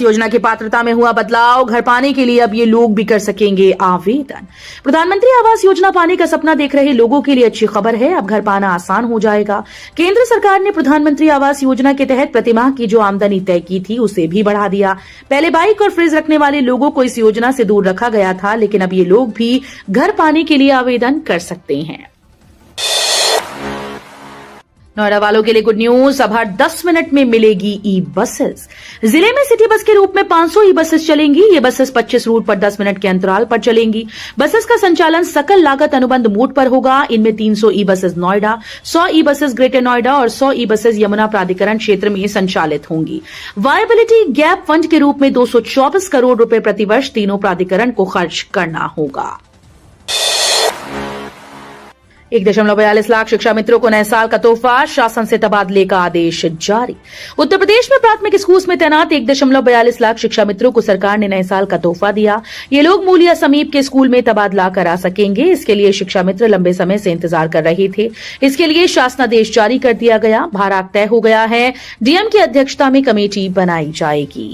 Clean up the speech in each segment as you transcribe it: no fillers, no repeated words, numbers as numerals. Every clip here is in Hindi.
आवास योजना की पात्रता में हुआ बदलाव, घर पाने के लिए अब ये लोग भी कर सकेंगे आवेदन। प्रधानमंत्री आवास योजना पाने का सपना देख रहे लोगों के लिए अच्छी खबर है, अब घर पाना आसान हो जाएगा। केंद्र सरकार ने प्रधानमंत्री आवास योजना के तहत प्रतिमाह की जो आमदनी तय की थी उसे भी बढ़ा दिया। पहले बाइक और फ्रिज रखने वाले लोगों को इस योजना से दूर रखा गया था, लेकिन अब ये लोग भी घर पाने के लिए आवेदन कर सकते हैं। नोएडा वालों के लिए गुड न्यूज, अब हर 10 मिनट में मिलेगी ई बसेस। जिले में सिटी बस के रूप में 500 ई बसेस चलेंगी। ये बसेस 25 रूट पर 10 मिनट के अंतराल पर चलेंगी। बसेस का संचालन सकल लागत अनुबंध मोड पर होगा। इनमें 300 e buses Noida, 100 e buses greater Noida और 100 ई बसेस यमुना प्राधिकरण क्षेत्र में संचालित होंगी। वायबिलिटी गैप फंड के रूप में 224 करोड़ रुपए प्रतिवर्ष तीनों प्राधिकरण को खर्च करना होगा। 1.42 लाख शिक्षा मित्रों को नए साल का तोहफा, शासन से तबादले का आदेश जारी। उत्तर प्रदेश में प्राथमिक स्कूल में तैनात 1.42 लाख शिक्षा मित्रों को सरकार ने नए साल का तोहफा दिया। ये लोग मूल या समीप के स्कूल में तबादला करा सकेंगे। इसके लिए शिक्षा मित्र लंबे समय से इंतजार कर रहे थे। इसके लिए शासनादेश जारी कर दिया गया। भारांक तय हो गया है। डीएम की अध्यक्षता में कमेटी बनाई जाएगी।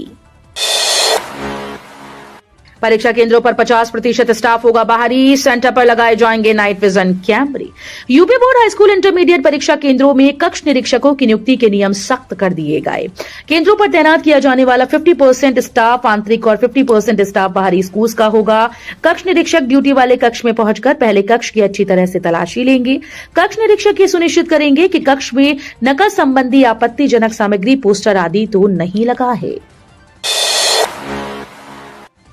परीक्षा केंद्रों पर 50% स्टाफ होगा बाहरी। सेंटर पर लगाए जाएंगे नाइट विजन कैमरे। UP board high school intermediate परीक्षा केंद्रों में कक्ष निरीक्षकों की नियुक्ति के नियम सख्त कर दिए गए। केंद्रों पर तैनात किया जाने वाला 50% स्टाफ आंतरिक और 50% स्टाफ बाहरी स्कूल का होगा। कक्ष निरीक्षक ड्यूटी वाले कक्ष में पहुंचकर पहले कक्ष की अच्छी तरह से तलाशी लेंगे। कक्ष निरीक्षक ये सुनिश्चित करेंगे कि कक्ष में नकल संबंधी आपत्तिजनक सामग्री, पोस्टर आदि तो नहीं लगा है।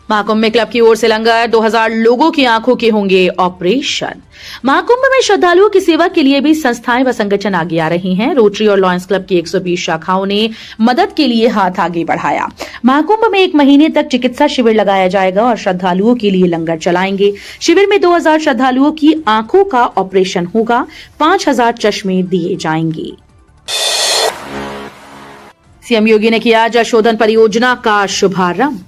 महाकुंभ में क्लब की ओर से लंगर, 2000 लोगों की आंखों के होंगे ऑपरेशन। महाकुंभ में श्रद्धालुओं की सेवा के लिए भी संस्थाएं व संगठन आगे आ रही हैं। रोटरी और लॉयंस क्लब की 120 शाखाओं ने मदद के लिए हाथ आगे बढ़ाया। महाकुंभ में 1 महीने तक चिकित्सा शिविर लगाया जाएगा और श्रद्धालुओं के लिए लंगर चलाएंगे। शिविर में 2000 श्रद्धालुओं की आंखों का ऑपरेशन होगा। 5000 चश्मे दिए जाएंगे। सीएम योगी ने किया जल शोधन परियोजना का शुभारंभ।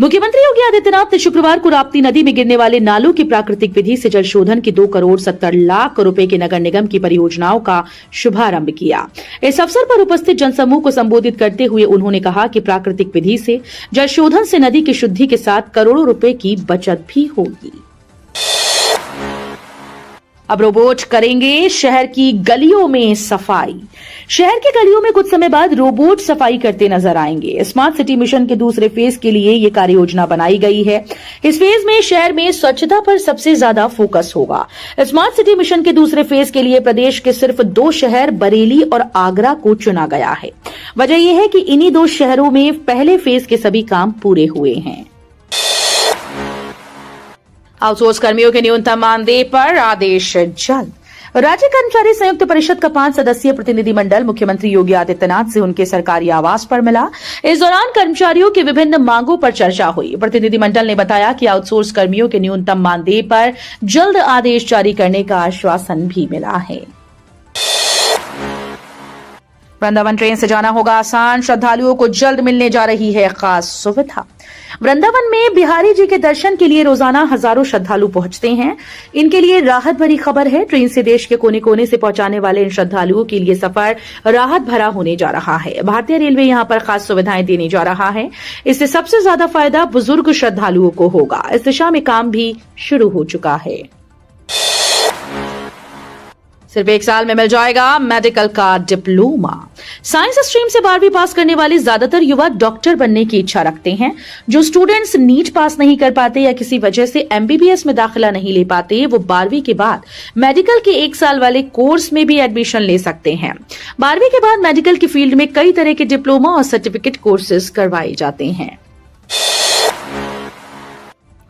मुख्यमंत्री योगी आदित्यनाथ ने शुक्रवार को राप्ती नदी में गिरने वाले नालों की प्राकृतिक विधि से जल शोधन की 2 करोड़ 70 लाख रुपए के नगर निगम की परियोजनाओं का शुभारंभ किया। इस अवसर पर उपस्थित जनसमूह को संबोधित करते हुए उन्होंने कहा कि प्राकृतिक विधि से जल शोधन से नदी की शुद्धि के साथ करोड़ों रुपए की बचत भी होगी। अब रोबोट करेंगे शहर की गलियों में सफाई। शहर की गलियों में कुछ समय बाद रोबोट सफाई करते नजर आएंगे। स्मार्ट सिटी मिशन के दूसरे फेज के लिए ये कार्य योजना बनाई गई है। इस फेज में शहर में स्वच्छता पर सबसे ज्यादा फोकस होगा। स्मार्ट सिटी मिशन के दूसरे फेज के लिए प्रदेश के सिर्फ 2 शहर बरेली और आगरा को चुना गया है। वजह यह है कि इन्हीं 2 शहरों में पहले फेज के सभी काम पूरे हुए हैं। आउटसोर्स कर्मियों के न्यूनतम मानदेय पर आदेश जल्द। राज्य कर्मचारी संयुक्त परिषद का 5 सदस्यीय प्रतिनिधिमंडल मुख्यमंत्री योगी आदित्यनाथ से उनके सरकारी आवास पर मिला। इस दौरान कर्मचारियों की विभिन्न मांगों पर चर्चा हुई। प्रतिनिधिमंडल ने बताया कि आउटसोर्स कर्मियों के न्यूनतम मानदेय पर जल्द आदेश जारी करने का आश्वासन भी मिला है। वृंदावन ट्रेन से जाना होगा आसान, श्रद्धालुओं को जल्द मिलने जा रही है खास सुविधा। वृंदावन में बिहारी जी के दर्शन के लिए रोजाना हजारों श्रद्धालु पहुंचते हैं। इनके लिए राहत भरी खबर है। ट्रेन से देश के कोने कोने से पहुंचाने वाले इन श्रद्धालुओं के लिए सफर राहत भरा होने जा रहा है। भारतीय रेलवे यहां पर खास सुविधाएं देने जा रहा है। इससे सबसे ज्यादा फायदा बुजुर्ग श्रद्धालुओं को होगा। इस दिशा में काम भी शुरू हो चुका है। सिर्फ 1 साल में मिल जाएगा मेडिकल का डिप्लोमा। साइंस स्ट्रीम से 12वीं पास करने वाले ज्यादातर युवा डॉक्टर बनने की इच्छा रखते हैं। जो स्टूडेंट्स नीट पास नहीं कर पाते या किसी वजह से एमबीबीएस में दाखिला नहीं ले पाते, वो 12वीं के बाद मेडिकल के 1 साल वाले कोर्स में भी एडमिशन ले सकते हैं। 12वीं के बाद मेडिकल की फील्ड में कई तरह के डिप्लोमा और सर्टिफिकेट कोर्सेज करवाए जाते हैं।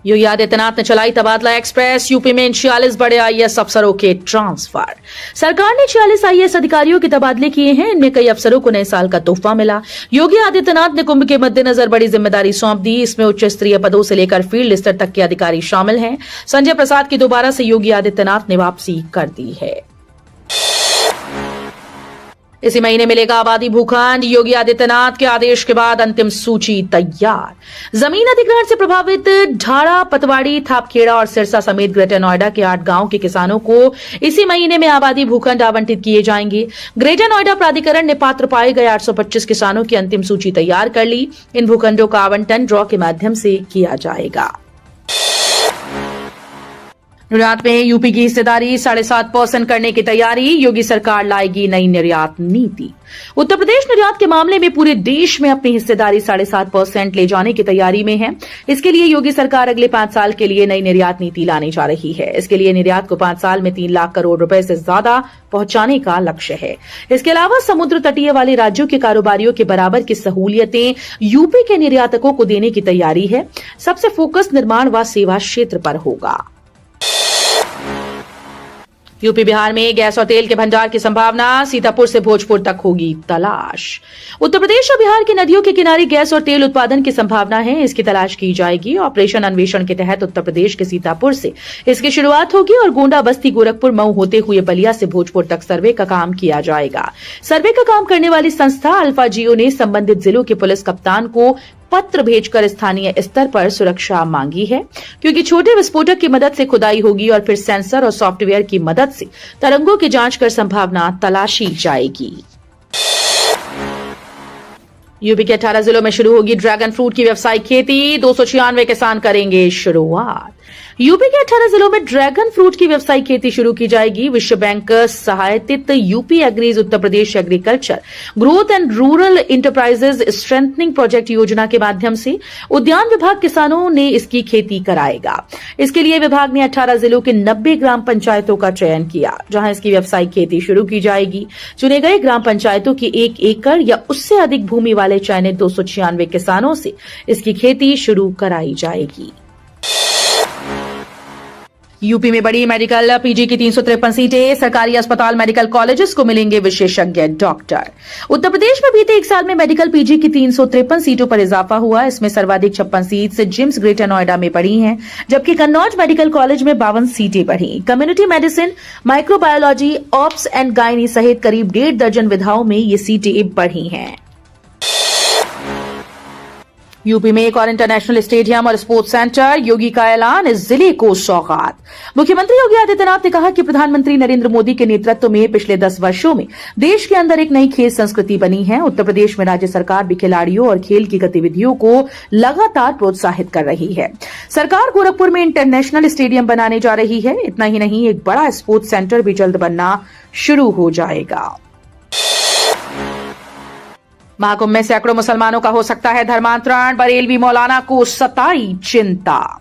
योगी आदित्यनाथ ने चलाई तबादला एक्सप्रेस। यूपी में 46 बड़े आईएएस अफसरों के ट्रांसफर। सरकार ने 46 आईएएस अधिकारियों के तबादले किए हैं। इनमें कई अफसरों को नए साल का तोहफा मिला। योगी आदित्यनाथ ने कुंभ के मद्देनजर बड़ी जिम्मेदारी सौंप दी। इसमें उच्च स्तरीय पदों से लेकर फील्ड स्तर तक के अधिकारी शामिल हैं। संजय प्रसाद की दोबारा से योगी आदित्यनाथ ने वापसी कर दी है। इसी महीने मिलेगा आबादी भूखंड। योगी आदित्यनाथ के आदेश के बाद अंतिम सूची तैयार। जमीन अधिग्रहण से प्रभावित ढाड़ा, पतवाड़ी, थापखेड़ा और सिरसा समेत ग्रेटर नोएडा के 8 गांव के किसानों को इसी महीने में आबादी भूखंड आवंटित किए जाएंगे। ग्रेटर नोएडा प्राधिकरण ने पात्र पाए गए 825 किसानों की अंतिम सूची तैयार कर ली। इन भूखंडों का आवंटन ड्रॉ के माध्यम से किया जाएगा। निर्यात में यूपी की हिस्सेदारी 7.5% करने की तैयारी। योगी सरकार लाएगी नई निर्यात नीति। उत्तर प्रदेश निर्यात के मामले में पूरे देश में अपनी हिस्सेदारी 7.5% ले जाने की तैयारी में है। इसके लिए योगी सरकार अगले 5 साल के लिए नई निर्यात नीति लाने जा रही है। इसके लिए निर्यात को 5 साल में 3 लाख करोड़ रुपए से ज्यादा पहुंचाने का लक्ष्य है। इसके अलावा समुद्र तटीय वाले राज्यों के कारोबारियों के बराबर की सहूलियतें यूपी के निर्यातकों को देने की तैयारी है। सबसे फोकस निर्माण व सेवा क्षेत्र पर होगा। यूपी बिहार में गैस और तेल के भंडार की संभावना। सीतापुर से भोजपुर तक होगी तलाश। उत्तर प्रदेश और बिहार की नदियों के किनारे गैस और तेल उत्पादन की संभावना है। इसकी तलाश की जाएगी। ऑपरेशन अन्वेषण के तहत उत्तर प्रदेश के सीतापुर से इसकी शुरुआत होगी और गोंडा, बस्ती, गोरखपुर, मऊ होते हुए बलिया से भोजपुर तक सर्वे का काम किया जाएगा। सर्वे का काम करने वाली संस्था अल्फा जियो ने संबंधित जिलों के पुलिस कप्तान को पत्र भेजकर स्थानीय स्तर पर सुरक्षा मांगी है, क्योंकि छोटे विस्फोटक की मदद से खुदाई होगी और फिर सेंसर और सॉफ्टवेयर की मदद से तरंगों की जांच कर संभावना तलाशी जाएगी। यूपी के 18 जिलों में शुरू होगी ड्रैगन फ्रूट की व्यावसायिक खेती। 296 किसान करेंगे शुरुआत। यूपी के 18 जिलों में ड्रैगन फ्रूट की व्यावसायिक खेती शुरू की जाएगी। विश्व बैंक सहायतित UP agrees Uttar Pradesh agriculture growth and rural enterprises strengthening project योजना के माध्यम से उद्यान विभाग किसानों ने इसकी खेती कराएगा। इसके लिए विभाग ने 18 जिलों के 90 ग्राम पंचायतों का चयन किया, जहां इसकी व्यावसायिक खेती शुरू की जाएगी। चुने गए ग्राम पंचायतों की 1 एकड़ या उससे अधिक भूमि वाले चयनित 296 किसानों से इसकी खेती शुरू कराई जाएगी। यूपी में बड़ी मेडिकल पीजी की 353 सीटें। सरकारी अस्पताल, मेडिकल कॉलेजेस को मिलेंगे विशेषज्ञ डॉक्टर। उत्तर प्रदेश में बीते 1 साल में मेडिकल पीजी की 353 सीटों पर इजाफा हुआ। इसमें सर्वाधिक 56 सीट जिम्स ग्रेटर नोएडा में बढ़ी हैं, जबकि कन्नौज मेडिकल कॉलेज में 52 सीटें बढ़ी। Community medicine, microbiology, ops and gynae सहित करीब 1.5 दर्जन विधाओं में ये सीटें बढ़ी हैं। यूपी में एक और इंटरनेशनल स्टेडियम और स्पोर्ट्स सेंटर। योगी का ऐलान, इस जिले को सौगात। मुख्यमंत्री योगी आदित्यनाथ ने कहा कि प्रधानमंत्री नरेंद्र मोदी के नेतृत्व में पिछले 10 वर्षों में देश के अंदर एक नई खेल संस्कृति बनी है। उत्तर प्रदेश में राज्य सरकार भी खिलाड़ियों और खेल की गतिविधियों को लगातार प्रोत्साहित कर रही है। सरकार गोरखपुर में इंटरनेशनल स्टेडियम बनाने जा रही है। इतना ही नहीं, एक बड़ा स्पोर्ट्स सेंटर भी जल्द बनना शुरू हो जाएगा। महाकुंभ में सैकड़ों मुसलमानों का हो सकता है धर्मांतरण। बरेलवी मौलाना को सताई चिंता।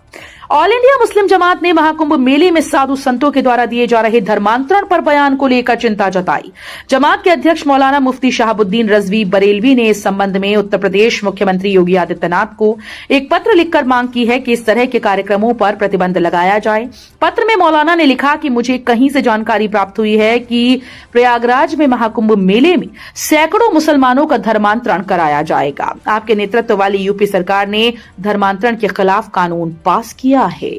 ऑल इंडिया मुस्लिम जमात ने महाकुंभ मेले में साधु संतों के द्वारा दिए जा रहे धर्मांतरण पर बयान को लेकर चिंता जताई। जमात के अध्यक्ष मौलाना मुफ्ती शहाबुद्दीन रजवी बरेलवी ने इस संबंध में उत्तर प्रदेश मुख्यमंत्री योगी आदित्यनाथ को एक पत्र लिखकर मांग की है कि इस तरह के कार्यक्रमों पर प्रतिबंध लगाया जाए। पत्र में मौलाना ने लिखा कि मुझे कहीं से जानकारी प्राप्त हुई है कि प्रयागराज में महाकुंभ मेले में सैकड़ों मुसलमानों का धर्मांतरण कराया जाएगा। आपके नेतृत्व वाली यूपी सरकार ने धर्मांतरण के खिलाफ कानून पास किया है।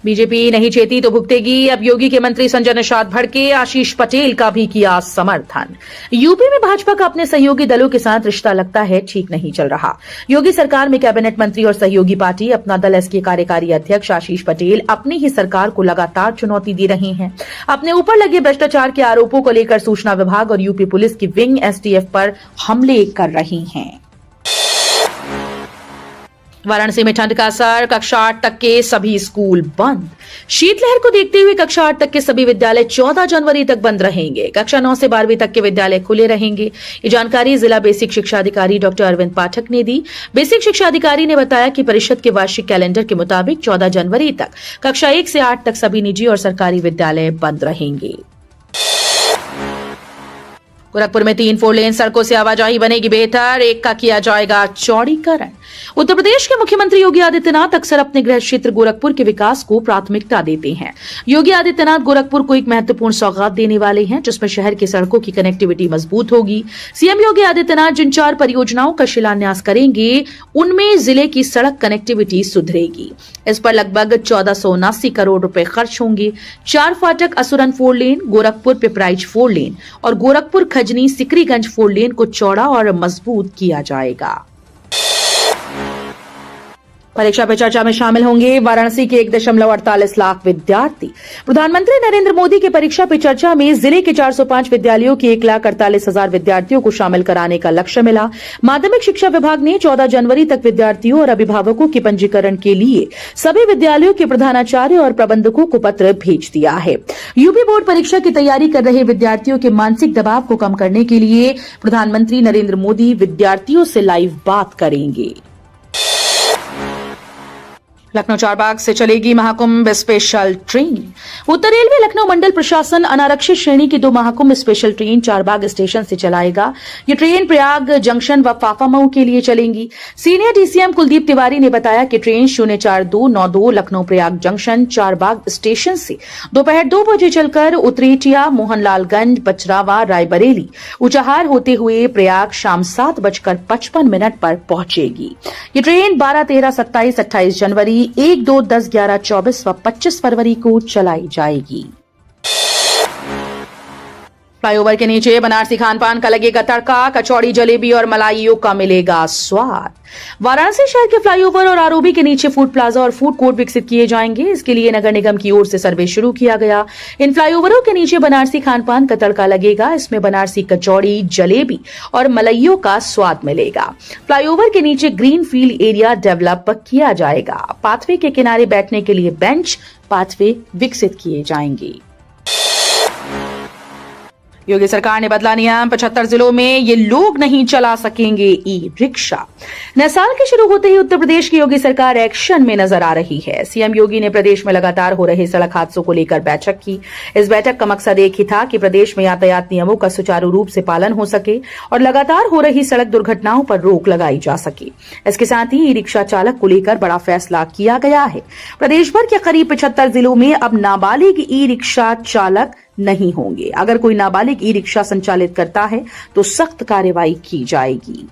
बीजेपी नहीं चेती तो भुगतेगी। अब योगी के मंत्री संजय निषाद भड़के। आशीष पटेल का भी किया समर्थन। यूपी में भाजपा का अपने सहयोगी दलों के साथ रिश्ता लगता है ठीक नहीं चल रहा। योगी सरकार में कैबिनेट मंत्री और सहयोगी पार्टी अपना दल एस के कार्यकारी अध्यक्ष आशीष पटेल अपनी ही सरकार को लगातार चुनौती दे रहे हैं। अपने ऊपर लगे भ्रष्टाचार के आरोपों को लेकर सूचना विभाग और यूपी पुलिस की विंग एसटीएफ पर हमले कर रही हैं। वाराणसी में ठंड का असर। कक्षा 8 तक के सभी स्कूल बंद। शीतलहर को देखते हुए कक्षा 8 तक के सभी विद्यालय 14 जनवरी तक बंद रहेंगे। कक्षा 9 से 12वीं तक के विद्यालय खुले रहेंगे। ये जानकारी जिला बेसिक शिक्षा अधिकारी डॉक्टर अरविंद पाठक ने दी। बेसिक शिक्षा अधिकारी ने बताया कि परिषद के वार्षिक कैलेंडर के मुताबिक 14 जनवरी तक कक्षा 1 से 8 तक सभी निजी और सरकारी विद्यालय बंद रहेंगे। गोरखपुर में 3 4 लेन सड़कों से आवाजाही बनेगी बेहतर, 1 का किया जाएगा चौड़ीकरण। उत्तर प्रदेश के मुख्यमंत्री योगी आदित्यनाथ अक्सर अपने गृह क्षेत्र गोरखपुर के विकास को प्राथमिकता देते हैं। योगी आदित्यनाथ गोरखपुर को एक महत्वपूर्ण सौगात देने वाले हैं, जिसमें शहर की सड़कों की कनेक्टिविटी मजबूत होगी। सीएम योगी आदित्यनाथ जिन 4 परियोजनाओं का शिलान्यास करेंगे, उनमें जिले की सड़क कनेक्टिविटी सुधरेगी। इस पर लगभग 1479 करोड़ रुपए खर्च होंगे। 4 फाटक असुरन 4 लेन, गोरखपुर पिपराइच 4 लेन और गोरखपुर खजनी सिकरीगंज 4 लेन को चौड़ा और मजबूत किया जाएगा। परीक्षा पे चर्चा में शामिल होंगे वाराणसी के 1.48 लाख विद्यार्थी। प्रधानमंत्री नरेंद्र मोदी के परीक्षा पे चर्चा में जिले के 405 विद्यालयों के 1,48,000 विद्यार्थियों को शामिल कराने का लक्ष्य मिला। माध्यमिक शिक्षा विभाग ने 14 जनवरी तक विद्यार्थियों और अभिभावकों के पंजीकरण के लिए सभी विद्यालयों के प्रधानाचार्य और प्रबंधकों को पत्र भेज दिया है। यूपी बोर्ड परीक्षा की तैयारी कर रहे विद्यार्थियों के मानसिक दबाव को कम करने के लिए प्रधानमंत्री नरेंद्र मोदी विद्यार्थियों से लाइव बात करेंगे। लखनऊ चारबाग से चलेगी महाकुंभ स्पेशल ट्रेन। उत्तर रेलवे लखनऊ मंडल प्रशासन अनारक्षित श्रेणी की 2 Mahakumbh special train Charbagh station से चलाएगा। ये ट्रेन प्रयाग जंक्शन व फाफामऊ के लिए चलेंगी। सीनियर डीसीएम कुलदीप तिवारी ने बताया कि train 04292 Lucknow Prayag junction Charbagh station से दोपहर 2 बजे चलकर उतरेटिया, मोहनलालगंज, बचरावा, रायबरेली, उचाहार होते हुए प्रयाग शाम 7:55 पर पहुंचेगी। ये ट्रेन 12, 13, 27, 28 जनवरी, 1, 2, 10, 11, 24 व 25 फरवरी को चलाई जाएगी। फ्लाईओवर के नीचे बनारसी खान-पान का लगेगा तड़का, कचौड़ी, जलेबी और मलाइयों का मिलेगा स्वाद। वाराणसी शहर के फ्लाईओवर और आरओबी के नीचे फूड प्लाजा और फूड कोर्ट विकसित किए जाएंगे। इसके लिए नगर निगम की ओर से सर्वे शुरू किया गया। इन फ्लाईओवरों के नीचे बनारसी खान-पान का तड़का लगेगा। इसमें बनारसी कचौड़ी, जलेबी और मलाइयों का स्वाद मिलेगा। फ्लाईओवर के नीचे ग्रीन फील्ड एरिया डेवलप किया जाएगा। पाथवे के किनारे बैठने के लिए बेंच, पाथवे विकसित किए जाएंगे। योगी सरकार ने बदला नियम, 75 जिलों में ये लोग नहीं चला सकेंगे ई रिक्शा। नए साल के शुरू होते ही उत्तर प्रदेश की योगी सरकार एक्शन में नजर आ रही है। सीएम योगी ने प्रदेश में लगातार हो रहे सड़क हादसों को लेकर बैठक की। इस बैठक का मकसद एक ही था कि प्रदेश में यातायात नियमों का सुचारू रूप से पालन हो सके और लगातार हो रही सड़क दुर्घटनाओं पर रोक लगाई जा सके। इसके साथ ही ई रिक्शा चालक को लेकर बड़ा फैसला किया गया है। प्रदेश भर के करीब 75 जिलों में अब नाबालिग ई रिक्शा चालक नहीं होंगे। अगर कोई नाबालिग ई रिक्शा संचालित करता है तो सख्त कार्रवाई की जाएगी।